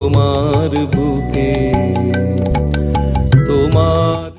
তোমার বুকে তোমার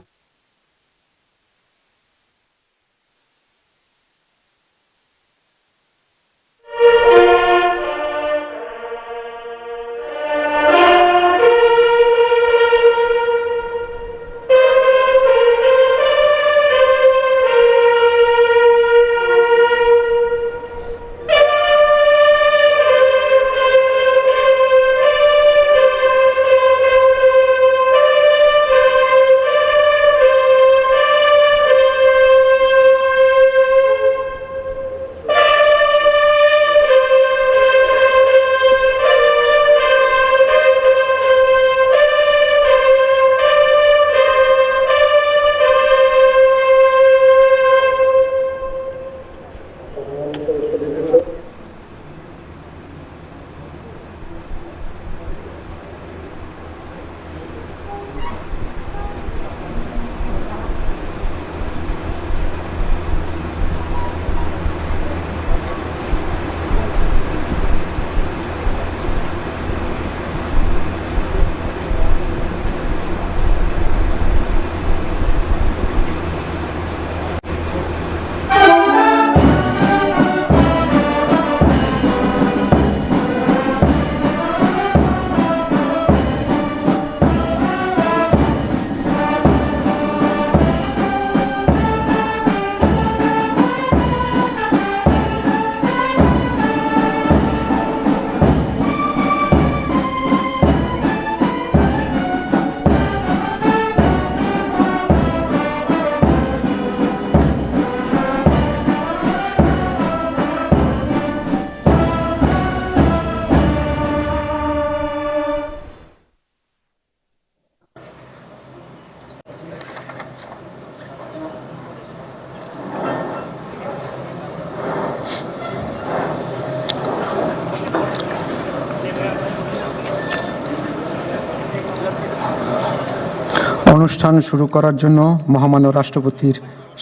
অনুষ্ঠান শুরু করার জন্য মহামান্য রাষ্ট্রপতির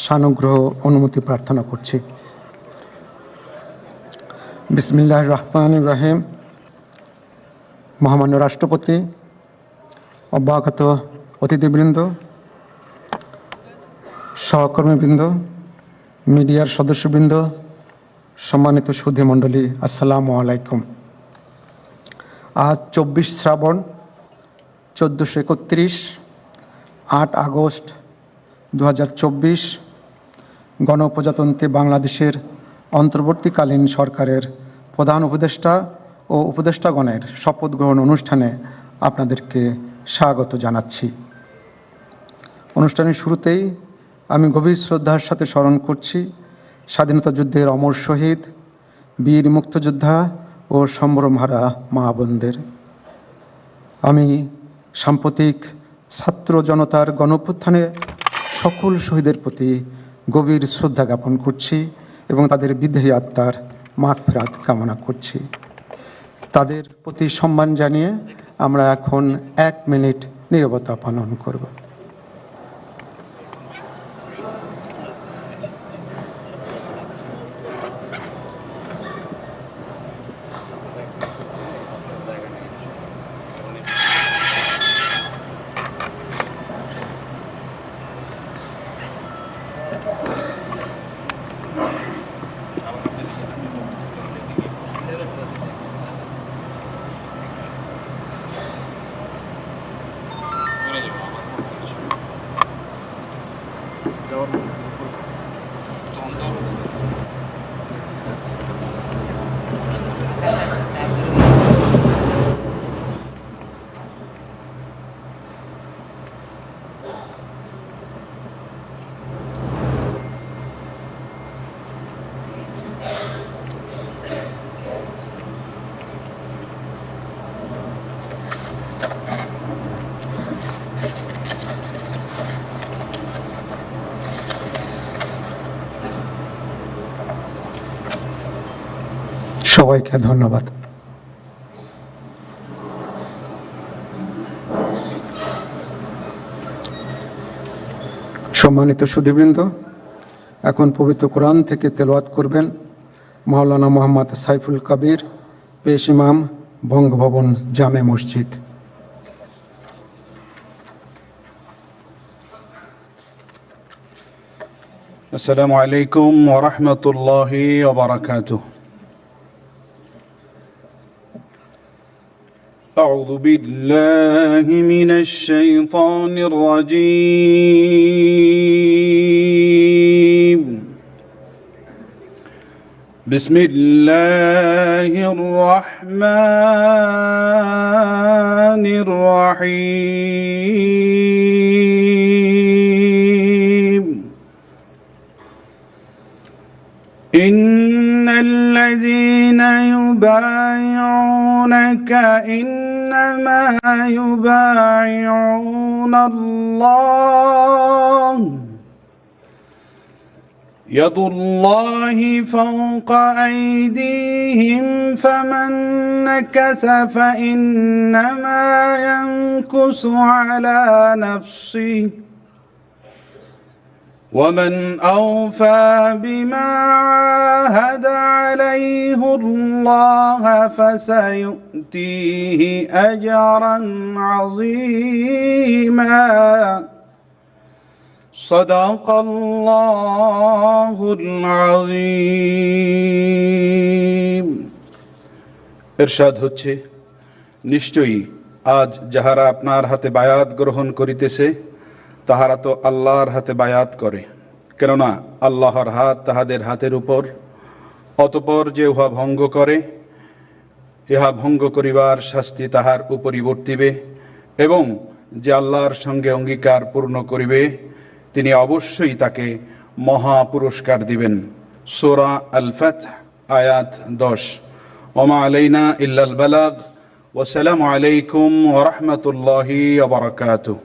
সানুগ্রহ অনুমতি প্রার্থনা করছি। বিসমিল্লাহির রহমানির রহিম। মহামান্য রাষ্ট্রপতি, অভ্যাগত অতিথিবৃন্দ, সহকর্মীবৃন্দ, মিডিয়ার সদস্যবৃন্দ, সম্মানিত সুধী মণ্ডলী, আসসালামু আলাইকুম। আজ 24 শ্রাবণ 1431, 8 আগস্ট 2024 গণপ্রজাতন্ত্রী বাংলাদেশের অন্তর্বর্তীকালীন সরকারের প্রধান উপদেষ্টা ও উপদেষ্টাগণের শপথ গ্রহণ অনুষ্ঠানে আপনাদেরকে স্বাগত জানাচ্ছি। অনুষ্ঠানের শুরুতেই আমি গভীর শ্রদ্ধার সাথে স্মরণ করছি স্বাধীনতা যুদ্ধের অমর শহীদ, বীর মুক্তিযোদ্ধা ও সম্ভ্রমহারা মা বোনদের। আমি সাম্প্রতিক ছাত্র জনতার গণঅভ্যুত্থানে সকল শহীদের প্রতি গভীর শ্রদ্ধা জ্ঞাপন করছি এবং তাদের বিদেহী আত্মার মাগফিরাত কামনা করছি। তাদের প্রতি সম্মান জানিয়ে আমরা এখন 1 মিনিট নীরবতা পালন করব। সবাইকে ধন্যবাদ। সম্মানিত সুধীবৃন্দ, এখন পবিত্র কোরআন থেকে তেলাওয়াত করবেন মাওলানা মোহাম্মদ সাইফুল কবির, পেশ ইমাম বঙ্গভবন জামে মসজিদ। السلام عليكم ورحمة الله وبركاته. أعوذ بالله من الشيطان الرجيم. بسم الله الرحمن الرحيم. إن الذين يبايعونك إنما يبايعون الله يد الله فوق أيديهم فمن نكث فإنما ينكث على نفسه ومن أوفى بما عاهد عليه الله فسيؤتيه أجرا عظيما صدق الله العظيم. ইরশাদ হচ্ছে, নিশ্চয়ই আজ যাহারা আপনার হাতে বায়াত গ্রহণ করিতেছে তাহারা তো আল্লাহর হাতে বায়াত করে, কেননা আল্লাহর হাত তাহাদের হাতের উপর। অতঃপর যে উহা ভঙ্গ করে, ইহা ভঙ্গ করিবার শাস্তি তাহার উপরই বর্তিবে, এবং যে আল্লাহর সঙ্গে অঙ্গীকার পূর্ণ করিবে তিনি অবশ্যই তাকে মহা পুরস্কার দিবেন। সূরা আল ফাতহ আয়াত 10। ওমা আলাইনা ইল্লাল বালাগ। ওয়াসসালামু আলাইকুম ওয়া রাহমাতুল্লাহি ওয়া বারাকাতুহু।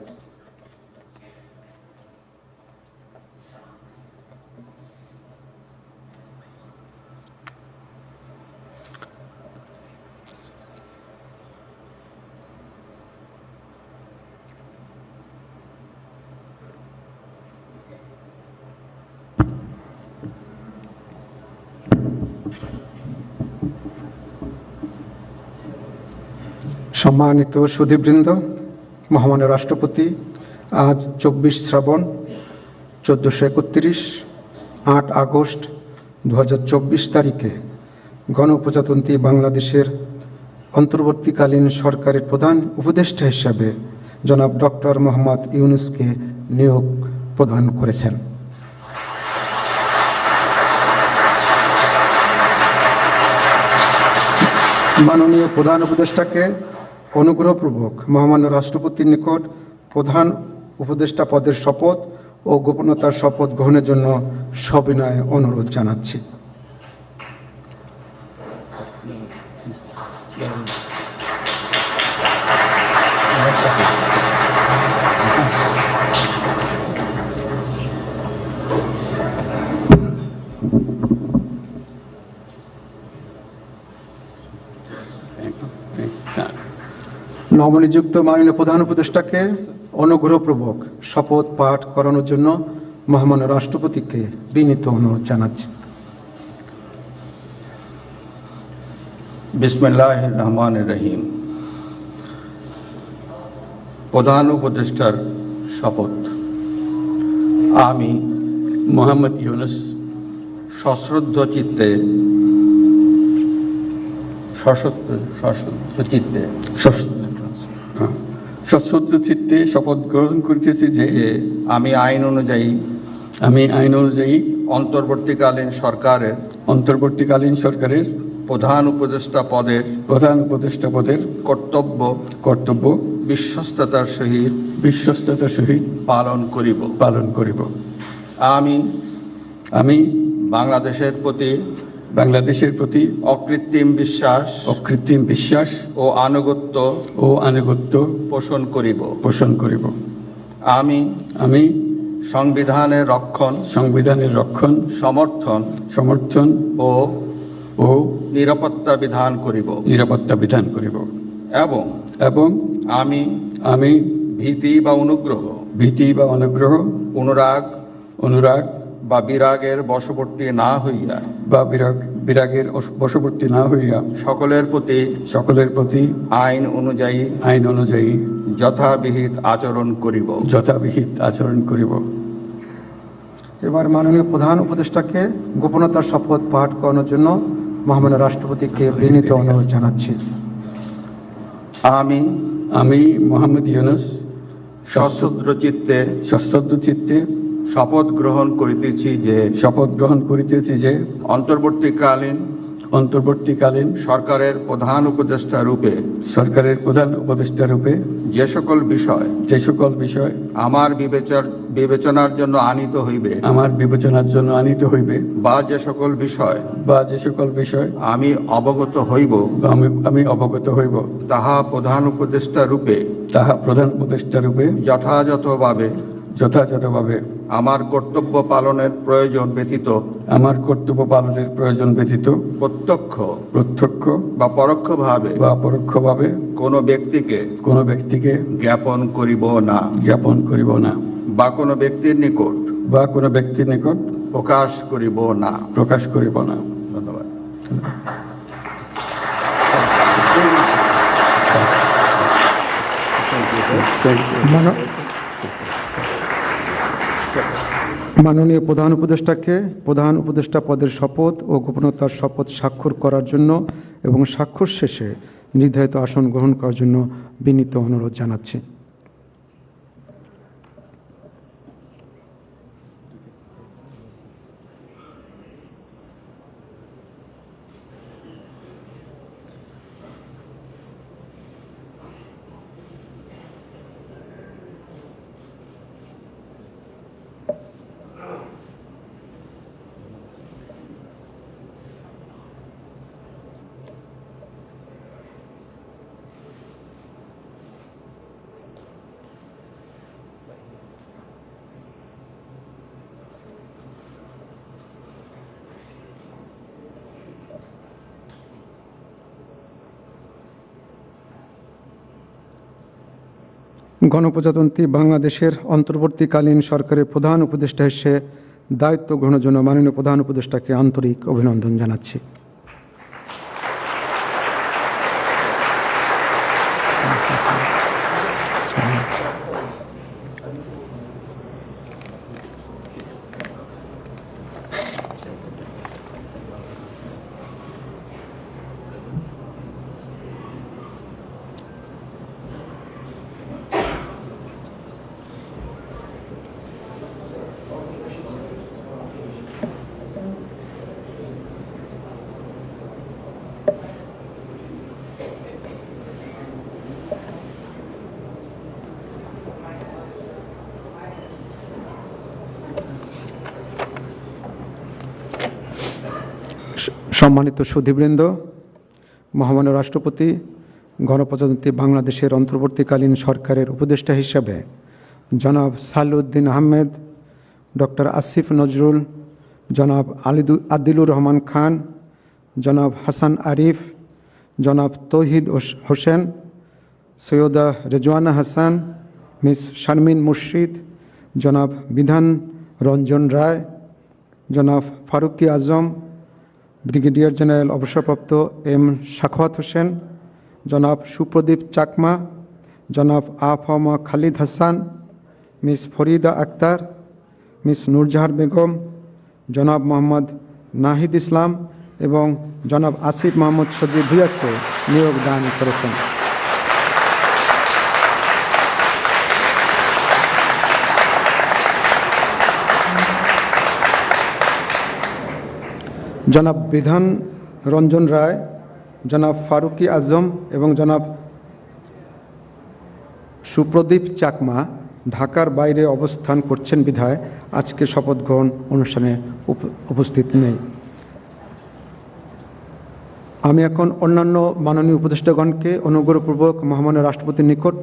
সম্মানিত সুধীবৃন্দ, মহামান্য রাষ্ট্রপতি আজ 24 শ্রাবণ 1431 8 আগস্ট 2024 তারিখে গণপ্রজাতন্ত্রী বাংলাদেশের অন্তর্বর্তীকালীন সরকারের প্রধান উপদেষ্টা হিসাবে জনাব ডক্টর মোহাম্মদ ইউনূসকে নিয়োগ প্রদান করেছেন। মাননীয় প্রধান উপদেষ্টাকে অনুগ্রহপূর্বক মহামান্য রাষ্ট্রপতির নিকট প্রধান উপদেষ্টা পদের শপথ ও গোপনতার শপথ গ্রহণের জন্য সবিনয় অনুরোধ জানাচ্ছি। নবনিযুক্ত মাননীয় প্রধান উপদেষ্টাকে অনুগ্রহপূর্বক শপথ পাঠ করানোর জন্য মহামান্য রাষ্ট্রপতিকে বিনীত অনুরোধ জানাচ্ছি। বিসমিল্লাহির রহমানির রহিম। প্রধান উপদেষ্টার শপথ। আমি মোহাম্মদ ইউনূস সশ্রদ্ধ চিত্তে সশ্রদ্ধ চিত্তে শপথ গ্রহণ করিতেছি যে আমি আইন অনুযায়ী অন্তর্বর্তীকালীন সরকারের প্রধান উপদেষ্টা পদের কর্তব্য বিশ্বস্ততার সহিত পালন করিব। আমি বাংলাদেশের প্রতি অকৃত্রিম বিশ্বাস ও আনুগত্য পোষণ করিব। আমি সংবিধানের রক্ষণ সমর্থন ও নিরাপত্তা বিধান করিব এবং আমি ভীতি বা অনুগ্রহ অনুরাগ বা বিরাগের বশবর্তী না বিরাগের বশবর্তী না হইয়া সকলের প্রতি আইন অনুযায়ী যথাবিহিত আচরণ করিব। এবার মাননীয় প্রধান উপদেষ্টাকে গোপনতার শপথ পাঠ করানোর জন্য মহামান্য রাষ্ট্রপতিকে বিনীত অনুরোধ জানাচ্ছি। আমি মোহাম্মদ ইউনূস সশ্রদ্ধ চিত্তে শপথ গ্রহণ করিতেছি যে অন্তর্বর্তীকালীন সরকারের প্রধান উপদেষ্টা রূপে যে সকল বিষয় আমার বিবেচনার জন্য আনিত হইবে বা যে সকল বিষয় আমি অবগত হইব তাহা প্রধান উপদেষ্টা রূপে যথাযথভাবে আমার কর্তব্য পালনের প্রয়োজন ব্যতীত প্রত্যক্ষ বা পরোক্ষভাবে কোনো ব্যক্তিকে জ্ঞাপন করিব না বা কোনো ব্যক্তির নিকট প্রকাশ করিব না। ধন্যবাদ। মাননীয় প্রধান উপদেষ্টাকে প্রধান উপদেষ্টা পদের শপথ ও গোপনতার শপথ স্বাক্ষর করার জন্য এবং স্বাক্ষর শেষে নির্ধারিত আসন গ্রহণ করার জন্য বিনীত অনুরোধ জানাচ্ছি। গণপ্রজাতন্ত্রী বাংলাদেশের অন্তর্বর্তীকালীন সরকারের প্রধান উপদেষ্টা হিসেবে দায়িত্ব গ্রহণের জন্য মাননীয় প্রধান উপদেষ্টাকে আন্তরিক অভিনন্দন জানাচ্ছি। সম্মানিত সুধীবৃন্দ, মহামান্য রাষ্ট্রপতি গণপ্রজাতন্ত্রী বাংলাদেশের অন্তর্বর্তীকালীন সরকারের উপদেষ্টা হিসাবে জনাব সালেউদ্দিন আহমেদ, ডক্টর আসিফ নজরুল, জনাব আদিলুর রহমান খান, জনাব হাসান আরিফ, জনাব তৌহিদ হোসেন, সৈয়দা রেজওয়ানা হাসান, মিস শারমিন মুর্শিদ, জনাব বিধান রঞ্জন রায়, জনাব ফারুকি আজম, ব্রিগেডিয়ার জেনারেল অবসরপ্রাপ্ত এম সাখাওয়াত হোসেন, জনাব সুপ্রদীপ চাকমা, জনাব আফম খালিদ হাসান, মিস ফরিদা আক্তার, মিস নূরজাহার বেগম, জনাব মোহাম্মদ নাহিদ ইসলাম এবং জনাব আসিফ মোহাম্মদ সজিব ভুঁইয়াকে নিয়োগ দান করেছেন। জনাব বিধান রঞ্জন রায়, জনাব ফারুকি আজম এবং জনাব সুপ্রদীপ চাকমা ঢাকার বাইরে অবস্থান করছেন বিধায় আজকে শপথ গ্রহণ অনুষ্ঠানে উপস্থিত নেই। আমি এখন অন্যান্য মাননীয় উপদেষ্টাগণকে অনুগ্রহপূর্বক মহামান্য রাষ্ট্রপতির নিকট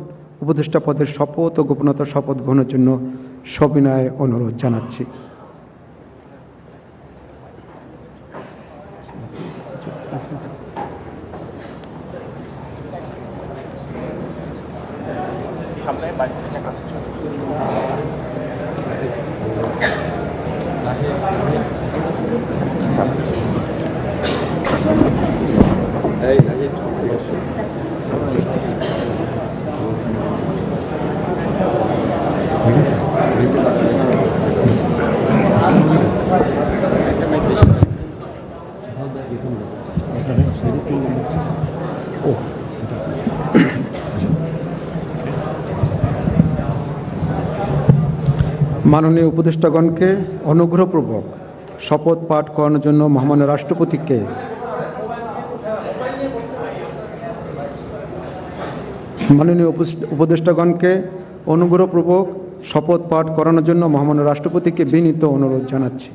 উপদেষ্টা পদের শপথ ও গোপনতার শপথ গ্রহণের জন্য সবিনয়ে অনুরোধ জানাচ্ছি। সামনে মাননীয় উপদেষ্টাগণকে অনুগ্রহপূর্বক শপথ পাঠ করানোর জন্য মহামান্য রাষ্ট্রপতিকে মাননীয় উপদেষ্টাগণকে অনুগ্রহপূর্বক শপথ পাঠ করানোর জন্য মহামান্য রাষ্ট্রপতিকে বিনীত অনুরোধ জানাচ্ছি।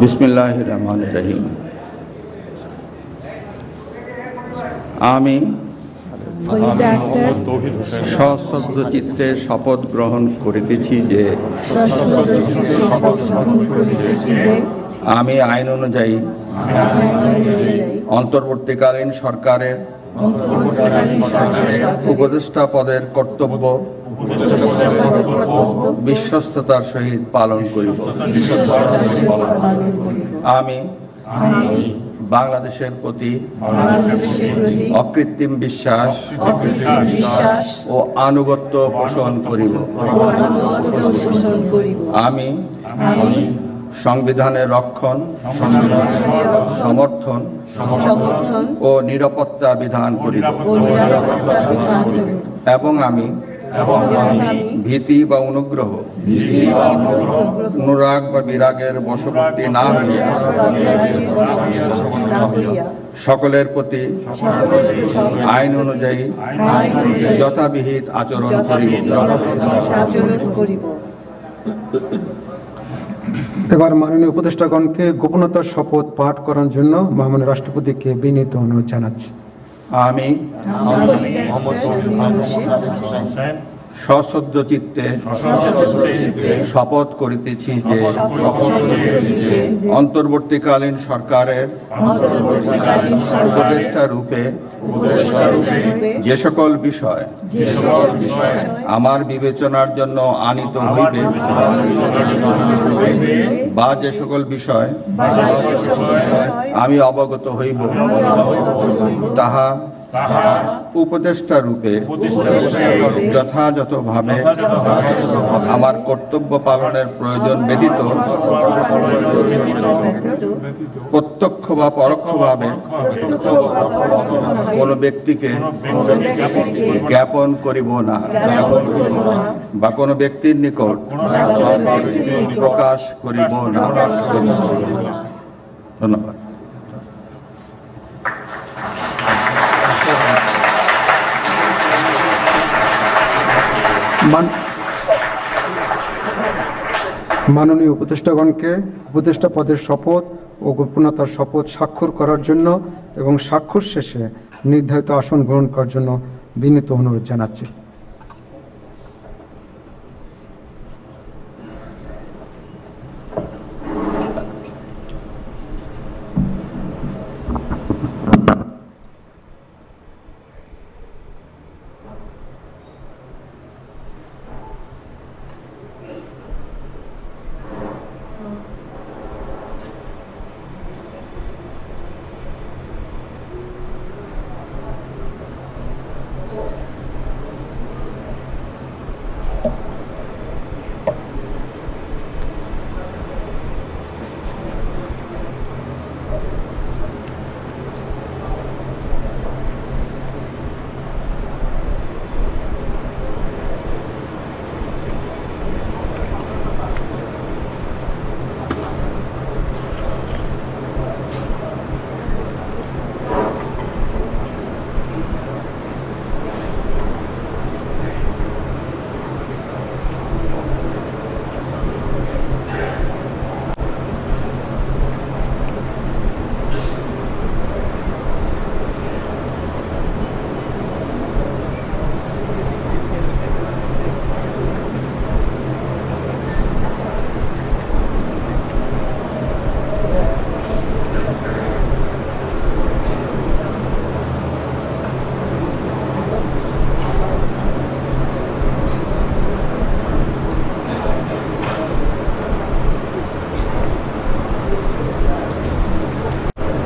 বিসমিল্লাহির রহমানির রহিম। আমি সশ্রদ্ধ চিত্তে শপথ গ্রহণ করিতেছি যে আমি আইন অনুযায়ী অন্তর্বর্তীকালীন সরকারের উপদেষ্টা পদের কর্তব্য বিশ্বস্ততার সহিত পালন করিব। আমি বাংলাদেশের প্রতি অকৃত্রিম বিশ্বাস ও আনুগত্য পোষণ করিব। আমি সংবিধানের রক্ষণ, সমর্থন ও নিরাপত্তা বিধান করিব এবং আমি ভীতি বা অনুগ্রহ, অনুরাগ বা বিরাগের বশবর্তী না হইয়া সকলের প্রতি আইন অনুযায়ী যথাবিহিত আচরণ করিব। এবার মাননীয় উপদেষ্টাগণকে গোপনতার শপথ পাঠ করার জন্য মহামান্য রাষ্ট্রপতিকে বিনীত অনুরোধ জানাচ্ছি। আমি সশ্রদ্ধ চিত্তে শপথ করিতেছি যে অন্তর্বর্তীকালীন সরকারের উপদেষ্টা রূপে যে সকল বিষয় আমার বিবেচনার জন্য আনিত হইবে বা যে সকল বিষয় আমি অবগত হইব তাহা উপদেষ্টা রূপে যথাযথভাবে আমার কর্তব্য পালনের প্রয়োজন ব্যতীত প্রত্যক্ষ বা পরোক্ষভাবে কোনো ব্যক্তিকে জ্ঞাপন করিব না বা কোনো ব্যক্তির নিকট প্রকাশ করিব না। ধন্যবাদ। মাননীয় উপদেষ্টাগণকে উপদেষ্টা পদের শপথ ও গোপনতার শপথ স্বাক্ষর করার জন্য এবং স্বাক্ষর শেষে নির্ধারিত আসন গ্রহণ করার জন্য বিনীত অনুরোধ জানাচ্ছি।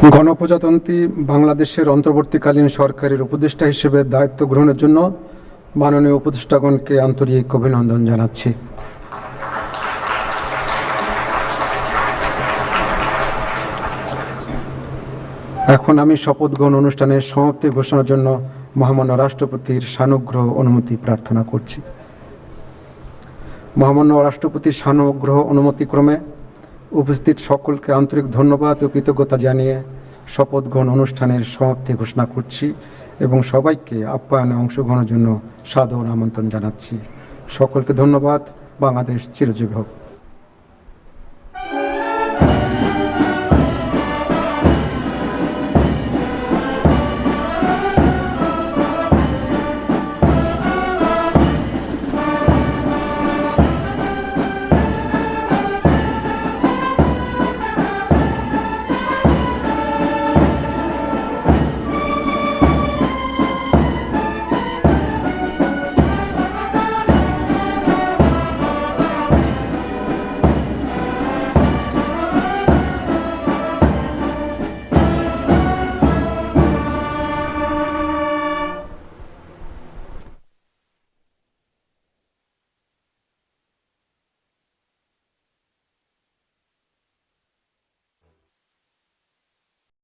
গণপ্রজাতন্ত্রী বাংলাদেশের অন্তর্বর্তীকালীন সরকারের উপদেষ্টা হিসেবে দায়িত্ব গ্রহণের জন্য মাননীয় উপদেষ্টাগণকে আন্তরিক অভিনন্দন জানাচ্ছি। এখন আমি শপথ গ্রহণ অনুষ্ঠানের সমাপ্তি ঘোষণার জন্য মহামান্য রাষ্ট্রপতির সানুগ্রহ অনুমতি প্রার্থনা করছি। মহামান্য রাষ্ট্রপতির সানুগ্রহ অনুমতিক্রমে উপস্থিত সকলকে আন্তরিক ধন্যবাদ ও কৃতজ্ঞতা জানিয়ে শপথ গ্রহণ অনুষ্ঠানের সমাপ্তি ঘোষণা করছি এবং সবাইকে আপ্যায়নে অংশগ্রহণের জন্য সাদর আমন্ত্রণ জানাচ্ছি। সকলকে ধন্যবাদ। বাংলাদেশ চিরজীবী হোক।